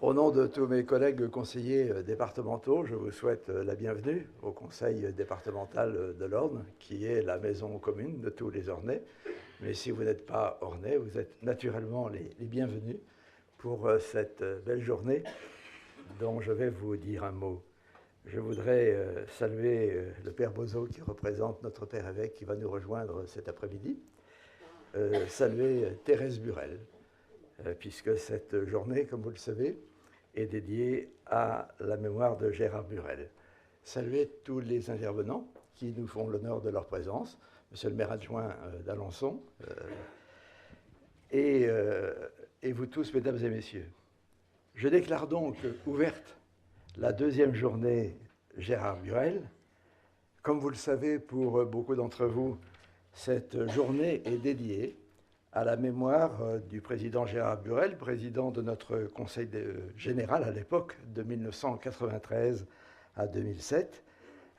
Au nom de tous mes collègues conseillers départementaux, je vous souhaite la bienvenue au Conseil départemental de l'Orne, qui est la maison commune de tous les Ornais. Mais si vous n'êtes pas Ornais, vous êtes naturellement les bienvenus pour cette belle journée dont je vais vous dire un mot. Je voudrais saluer le Père Bozo qui représente notre Père évêque qui va nous rejoindre cet après-midi. Saluer Thérèse Burel, puisque cette journée, comme vous le savez, est dédiée à la mémoire de Gérard Burel. Saluer tous les intervenants qui nous font l'honneur de leur présence, monsieur le maire adjoint d'Alençon, et vous tous, mesdames et messieurs. Je déclare donc ouverte la deuxième journée Gérard Burel. Comme vous le savez, pour beaucoup d'entre vous, cette journée est dédiée à la mémoire du président Gérard Burel, président de notre conseil général à l'époque, de 1993 à 2007,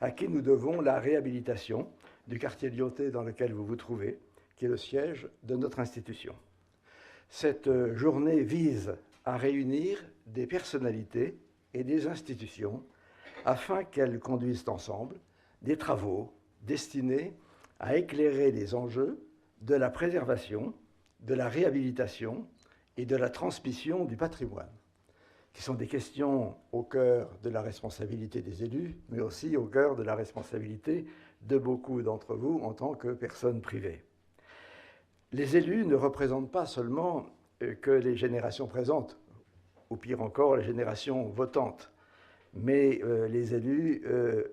à qui nous devons la réhabilitation du quartier Lyautey dans lequel vous vous trouvez, qui est le siège de notre institution. Cette journée vise à réunir des personnalités et des institutions afin qu'elles conduisent ensemble des travaux destinés à éclairer les enjeux de la préservation, de la réhabilitation et de la transmission du patrimoine, qui sont des questions au cœur de la responsabilité des élus, mais aussi au cœur de la responsabilité de beaucoup d'entre vous en tant que personnes privées. Les élus ne représentent pas seulement que les générations présentes, ou pire encore, les générations votantes, mais les élus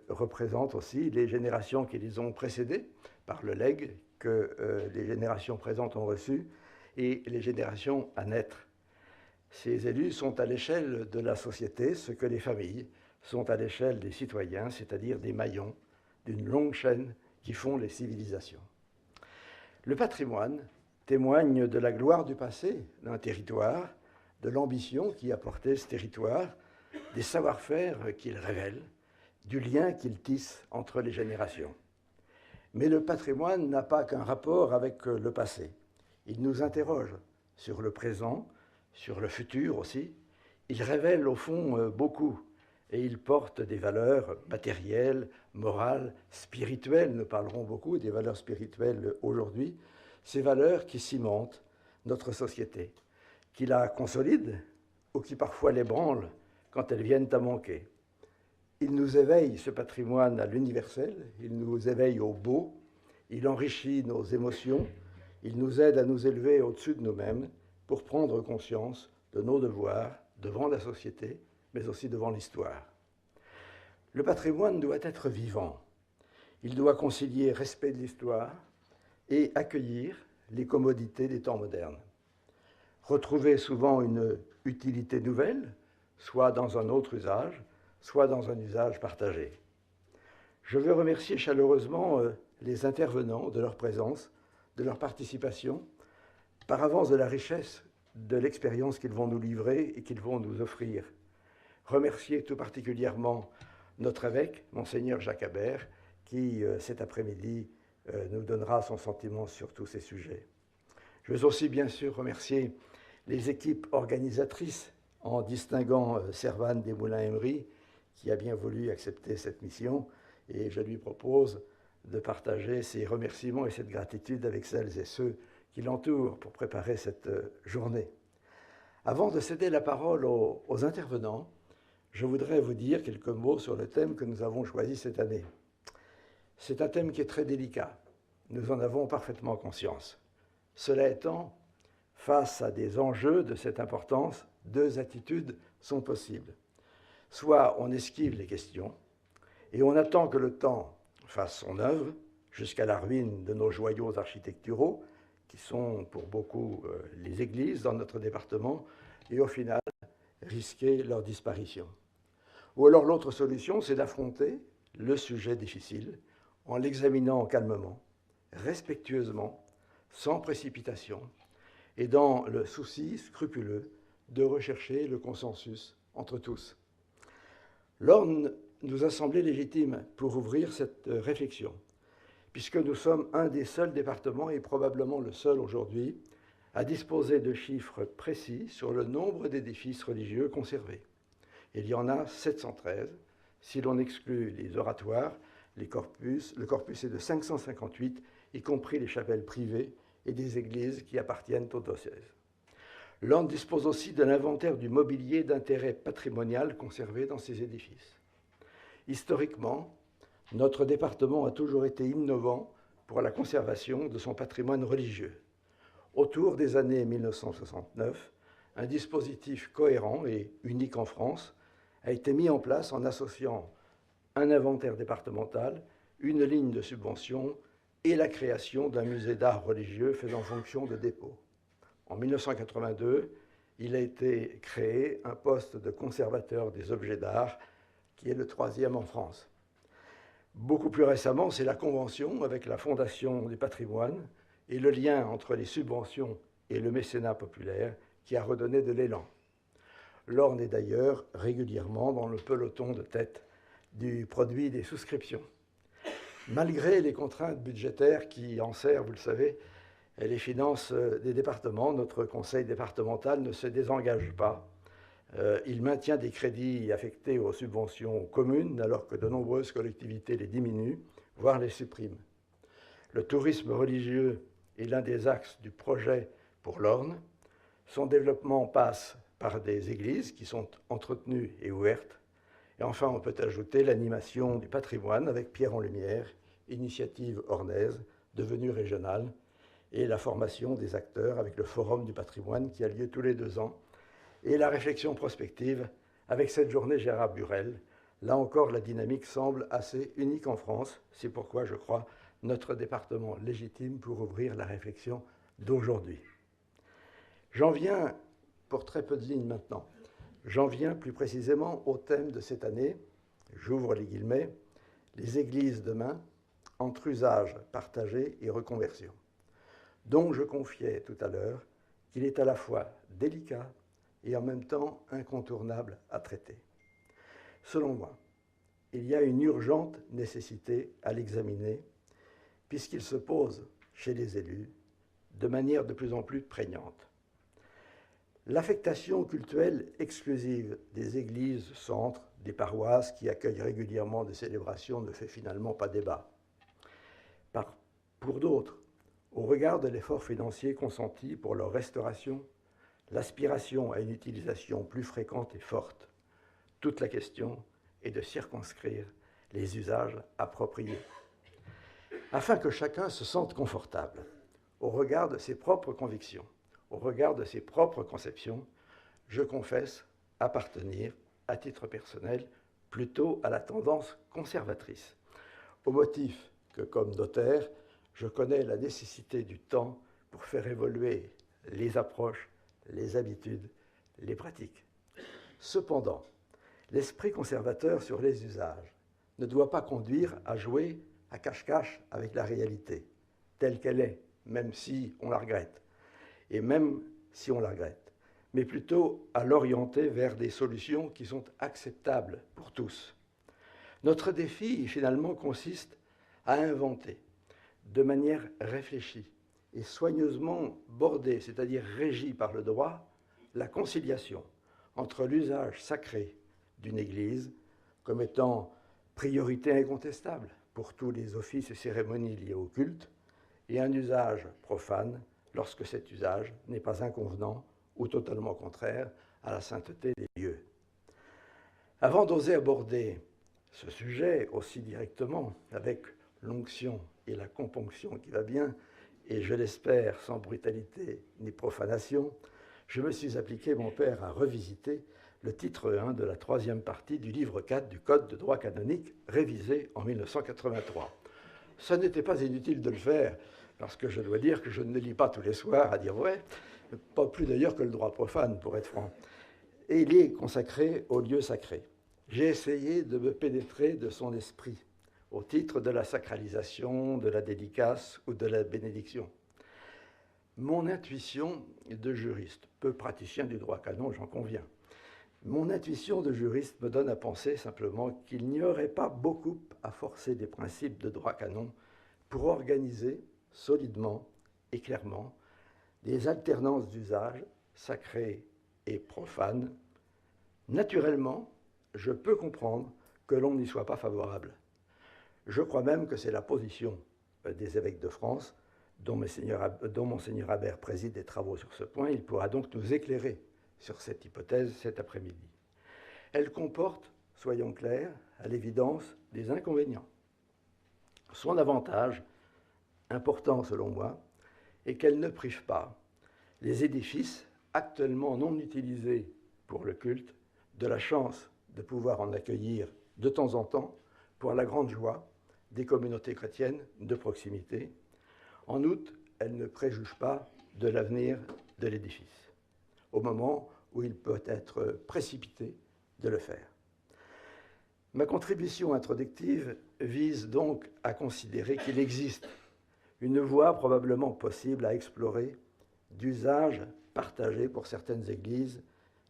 représentent aussi les générations qui les ont précédées par le legs que les générations présentes ont reçu et les générations à naître. Ces élus sont à l'échelle de la société ce que les familles sont à l'échelle des citoyens, c'est-à-dire des maillons d'une longue chaîne qui font les civilisations. Le patrimoine témoigne de la gloire du passé d'un territoire, de l'ambition qui a porté ce territoire, des savoir-faire qu'il révèle, du lien qu'il tisse entre les générations. Mais le patrimoine n'a pas qu'un rapport avec le passé. Il nous interroge sur le présent, sur le futur aussi. Il révèle au fond beaucoup et il porte des valeurs matérielles, morales, spirituelles. Nous parlerons beaucoup des valeurs spirituelles aujourd'hui. Ces valeurs qui cimentent notre société, qui la consolident ou qui parfois l'ébranlent quand elles viennent à manquer. Il nous éveille, ce patrimoine, à l'universel, il nous éveille au beau, il enrichit nos émotions, il nous aide à nous élever au-dessus de nous-mêmes pour prendre conscience de nos devoirs devant la société, mais aussi devant l'histoire. Le patrimoine doit être vivant. Il doit concilier respect de l'histoire et accueillir les commodités des temps modernes. Retrouver souvent une utilité nouvelle, soit dans un autre usage, soit dans un usage partagé. Je veux remercier chaleureusement les intervenants de leur présence, de leur participation, par avance de la richesse de l'expérience qu'ils vont nous livrer et qu'ils vont nous offrir. Remercier tout particulièrement notre évêque, Monseigneur Jacques Habert, qui cet après-midi nous donnera son sentiment sur tous ces sujets. Je veux aussi bien sûr remercier les équipes organisatrices, en distinguant Servane des Moulins-Emery, qui a bien voulu accepter cette mission, et je lui propose de partager ses remerciements et cette gratitude avec celles et ceux qui l'entourent pour préparer cette journée. Avant de céder la parole aux intervenants, je voudrais vous dire quelques mots sur le thème que nous avons choisi cette année. C'est un thème qui est très délicat, nous en avons parfaitement conscience. Cela étant, face à des enjeux de cette importance, deux attitudes sont possibles. Soit on esquive les questions et on attend que le temps fasse son œuvre jusqu'à la ruine de nos joyaux architecturaux, qui sont pour beaucoup les églises dans notre département, et au final risquer leur disparition. Ou alors l'autre solution, c'est d'affronter le sujet difficile en l'examinant calmement, respectueusement, sans précipitation, et dans le souci scrupuleux de rechercher le consensus entre tous. L'Orne nous a semblé légitime pour ouvrir cette réflexion, puisque nous sommes un des seuls départements, et probablement le seul aujourd'hui, à disposer de chiffres précis sur le nombre d'édifices religieux conservés. Il y en a 713. Si l'on exclut les oratoires, le corpus est de 558, y compris les chapelles privées et des églises qui appartiennent au diocèse. L'Orne dispose aussi d'un inventaire du mobilier d'intérêt patrimonial conservé dans ces édifices. Historiquement, notre département a toujours été innovant pour la conservation de son patrimoine religieux. Autour des années 1969, un dispositif cohérent et unique en France a été mis en place en associant un inventaire départemental, une ligne de subvention et la création d'un musée d'art religieux faisant fonction de dépôt. En 1982, il a été créé un poste de conservateur des objets d'art qui est le 3e en France. Beaucoup plus récemment, c'est la convention avec la Fondation du patrimoine et le lien entre les subventions et le mécénat populaire qui a redonné de l'élan. L'Orne est d'ailleurs régulièrement dans le peloton de tête du produit des souscriptions. Malgré les contraintes budgétaires qui enserrent, vous le savez, les finances des départements, notre conseil départemental ne se désengage pas. Il maintient des crédits affectés aux subventions communes alors que de nombreuses collectivités les diminuent, voire les suppriment. Le tourisme religieux est l'un des axes du projet pour l'Orne. Son développement passe par des églises qui sont entretenues et ouvertes. Et enfin, on peut ajouter l'animation du patrimoine avec Pierre en Lumière, initiative ornaise, devenue régionale, et la formation des acteurs avec le Forum du patrimoine qui a lieu tous les 2 ans, et la réflexion prospective avec cette journée Gérard Burel. Là encore, la dynamique semble assez unique en France. C'est pourquoi, je crois, notre département légitime pour ouvrir la réflexion d'aujourd'hui. J'en viens, pour très peu de lignes maintenant, j'en viens plus précisément au thème de cette année, j'ouvre les guillemets, les églises demain, entre usage partagé et reconversion, dont je confiais tout à l'heure qu'il est à la fois délicat et en même temps incontournable à traiter. Selon moi, il y a une urgente nécessité à l'examiner, puisqu'il se pose chez les élus de manière de plus en plus prégnante. L'affectation cultuelle exclusive des églises, centres, des paroisses qui accueillent régulièrement des célébrations ne fait finalement pas débat. Pour d'autres, au regard de l'effort financier consenti pour leur restauration, l'aspiration à une utilisation plus fréquente et forte, toute la question est de circonscrire les usages appropriés, afin que chacun se sente confortable au regard de ses propres convictions, au regard de ses propres conceptions. Je confesse appartenir, à titre personnel, plutôt à la tendance conservatrice, au motif que, comme notaire, je connais la nécessité du temps pour faire évoluer les approches, les habitudes, les pratiques. Cependant, l'esprit conservateur sur les usages ne doit pas conduire à jouer à cache-cache avec la réalité, telle qu'elle est, même si on la regrette, et même si on la regrette, mais plutôt à l'orienter vers des solutions qui sont acceptables pour tous. Notre défi, finalement, consiste à inventer, de manière réfléchie et soigneusement bordée, c'est-à-dire régie par le droit, la conciliation entre l'usage sacré d'une église comme étant priorité incontestable pour tous les offices et cérémonies liés au culte, et un usage profane lorsque cet usage n'est pas inconvenant ou totalement contraire à la sainteté des lieux. Avant d'oser aborder ce sujet aussi directement, avec l'onction et la componction qui va bien, et je l'espère sans brutalité ni profanation, je me suis appliqué, mon père, à revisiter le titre 1 de la 3e partie du livre 4 du Code de droit canonique, révisé en 1983. Ça n'était pas inutile de le faire, parce que je dois dire que je ne le lis pas tous les soirs, à dire vrai, pas plus d'ailleurs que le droit profane, pour être franc. Et il est consacré au lieu sacré. J'ai essayé de me pénétrer de son esprit, au titre de la sacralisation, de la dédicace ou de la bénédiction. Mon intuition de juriste, peu praticien du droit canon, j'en conviens, mon intuition de juriste me donne à penser simplement qu'il n'y aurait pas beaucoup à forcer des principes de droit canon pour organiser solidement et clairement des alternances d'usages sacrés et profanes. Naturellement, je peux comprendre que l'on n'y soit pas favorable. Je crois même que c'est la position des évêques de France, dont Monseigneur Habert préside des travaux sur ce point. Il pourra donc nous éclairer sur cette hypothèse cet après-midi. Elle comporte, soyons clairs, à l'évidence, des inconvénients. Son avantage, important selon moi, est qu'elle ne prive pas les édifices actuellement non utilisés pour le culte de la chance de pouvoir en accueillir de temps en temps pour la grande joie des communautés chrétiennes de proximité. En outre, elle ne préjuge pas de l'avenir de l'édifice, au moment où il peut être précipité de le faire. Ma contribution introductive vise donc à considérer qu'il existe une voie probablement possible à explorer d'usage partagé pour certaines églises,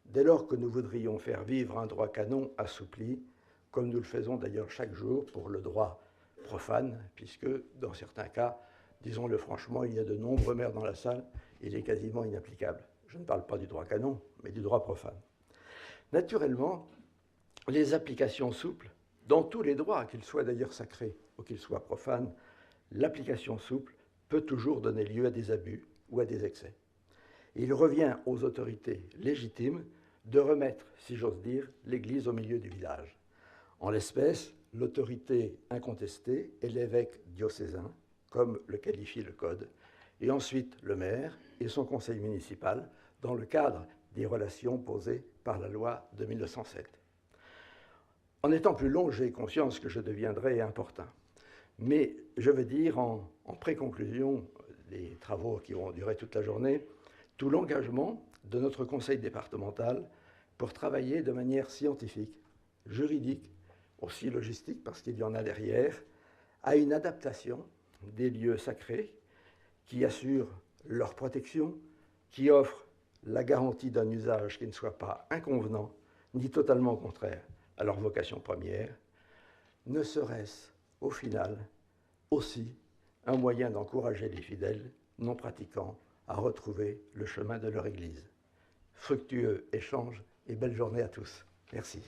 dès lors que nous voudrions faire vivre un droit canon assoupli, comme nous le faisons d'ailleurs chaque jour pour le droit profane, puisque dans certains cas, disons-le franchement, il y a de nombreux maires dans la salle, il est quasiment inapplicable. Je ne parle pas du droit canon, mais du droit profane. Naturellement, les applications souples, dans tous les droits, qu'ils soient d'ailleurs sacrés ou qu'ils soient profanes, l'application souple peut toujours donner lieu à des abus ou à des excès. Il revient aux autorités légitimes de remettre, si j'ose dire, l'Église au milieu du village. En l'espèce, l'autorité incontestée est l'évêque diocésain, comme le qualifie le Code, et ensuite le maire et son conseil municipal, dans le cadre des relations posées par la loi de 1907. En étant plus long, j'ai conscience que je deviendrai importun. Mais je veux dire, en pré-conclusion des travaux qui vont durer toute la journée, tout l'engagement de notre conseil départemental pour travailler de manière scientifique, juridique, aussi logistique, parce qu'il y en a derrière, à une adaptation des lieux sacrés qui assurent leur protection, qui offrent la garantie d'un usage qui ne soit pas inconvenant, ni totalement contraire à leur vocation première, ne serait-ce, au final, aussi un moyen d'encourager les fidèles non pratiquants à retrouver le chemin de leur Église. Fructueux échange et belle journée à tous. Merci.